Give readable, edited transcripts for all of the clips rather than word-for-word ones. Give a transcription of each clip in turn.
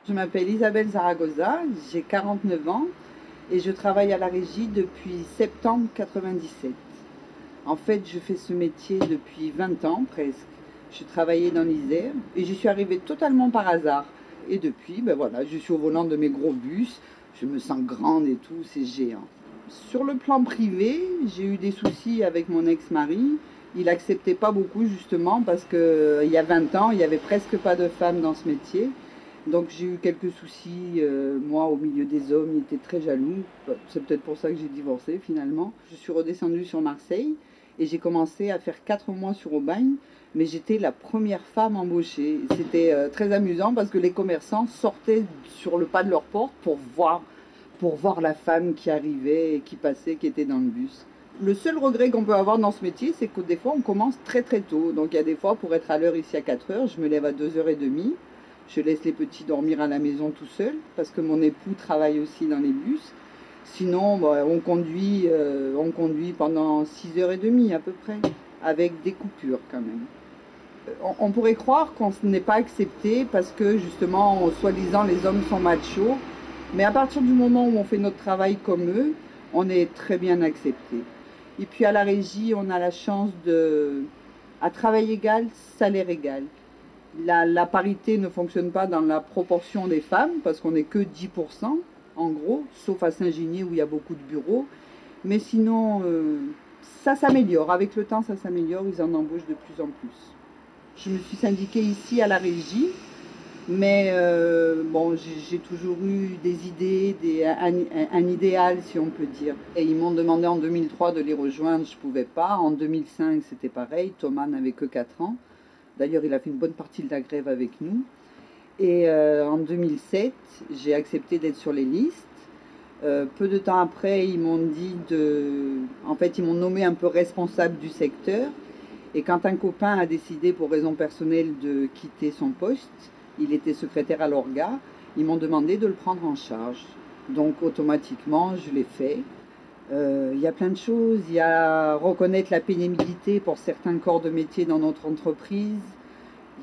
Je m'appelle Isabelle Zaragoza, j'ai 49 ans et je travaille à la régie depuis septembre 97. En fait, je fais ce métier depuis 20 ans presque. Je travaillais dans l'Isère et j'y suis arrivée totalement par hasard. Et depuis, ben voilà, je suis au volant de mes gros bus, je me sens grande et tout, c'est géant. Sur le plan privé, j'ai eu des soucis avec mon ex-mari. Il n'acceptait pas beaucoup justement parce qu'il y a 20 ans, il n'y avait presque pas de femmes dans ce métier. Donc j'ai eu quelques soucis, moi au milieu des hommes, il était très jaloux. C'est peut-être pour ça que j'ai divorcé finalement. Je suis redescendue sur Marseille et j'ai commencé à faire 4 mois sur Aubagne, mais j'étais la première femme embauchée. C'était très amusant parce que les commerçants sortaient sur le pas de leur porte pour voir la femme qui arrivait et qui passait, qui était dans le bus. Le seul regret qu'on peut avoir dans ce métier, c'est que des fois on commence très très tôt. Donc il y a des fois pour être à l'heure ici à 4 heures, je me lève à 2h30. Je laisse les petits dormir à la maison tout seul parce que mon époux travaille aussi dans les bus. Sinon, on conduit pendant 6h30 à peu près, avec des coupures quand même. On pourrait croire qu'on n'est pas accepté parce que justement, soi-disant, les hommes sont machos. Mais à partir du moment où on fait notre travail comme eux, on est très bien accepté. Et puis à la régie, on a la chance à travail égal, salaire égal. La parité ne fonctionne pas dans la proportion des femmes, parce qu'on n'est que 10%, en gros, sauf à Saint-Ginier où il y a beaucoup de bureaux. Mais sinon, ça s'améliore. Avec le temps, ça s'améliore. Ils en embauchent de plus en plus. Je me suis syndiquée ici à la régie, mais bon, j'ai toujours eu des idées, un idéal, si on peut dire. Et ils m'ont demandé en 2003 de les rejoindre, je ne pouvais pas. En 2005, c'était pareil. Thomas n'avait que 4 ans. D'ailleurs, il a fait une bonne partie de la grève avec nous. Et en 2007, j'ai accepté d'être sur les listes. Peu de temps après, ils m'ont en fait, ils m'ont nommé un peu responsable du secteur. Et quand un copain a décidé, pour raison personnelle, de quitter son poste, il était secrétaire à l'orga, ils m'ont demandé de le prendre en charge. Donc, automatiquement, je l'ai fait. Il y a plein de choses. Il y a reconnaître la pénibilité pour certains corps de métier dans notre entreprise.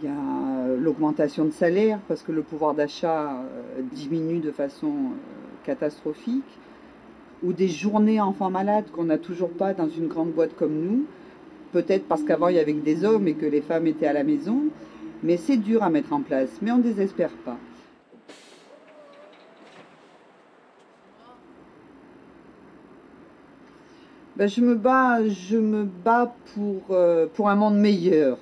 Il y a l'augmentation de salaire parce que le pouvoir d'achat diminue de façon catastrophique. Ou des journées enfants malades qu'on n'a toujours pas dans une grande boîte comme nous. Peut-être parce qu'avant il y avait que des hommes et que les femmes étaient à la maison. Mais c'est dur à mettre en place. Mais on ne désespère pas. Ben, je me bats pour un monde meilleur,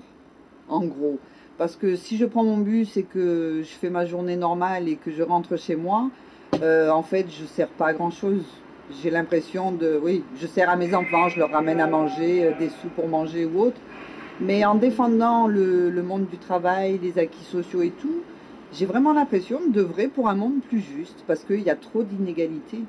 en gros. Parce que si je prends mon bus et que je fais ma journée normale et que je rentre chez moi, en fait, je ne sers pas à grand-chose. J'ai l'impression oui, je sers à mes enfants, je leur ramène à manger, des sous pour manger ou autre. Mais en défendant le monde du travail, les acquis sociaux et tout, j'ai vraiment l'impression d'œuvrer pour un monde plus juste, parce qu'il y a trop d'inégalités.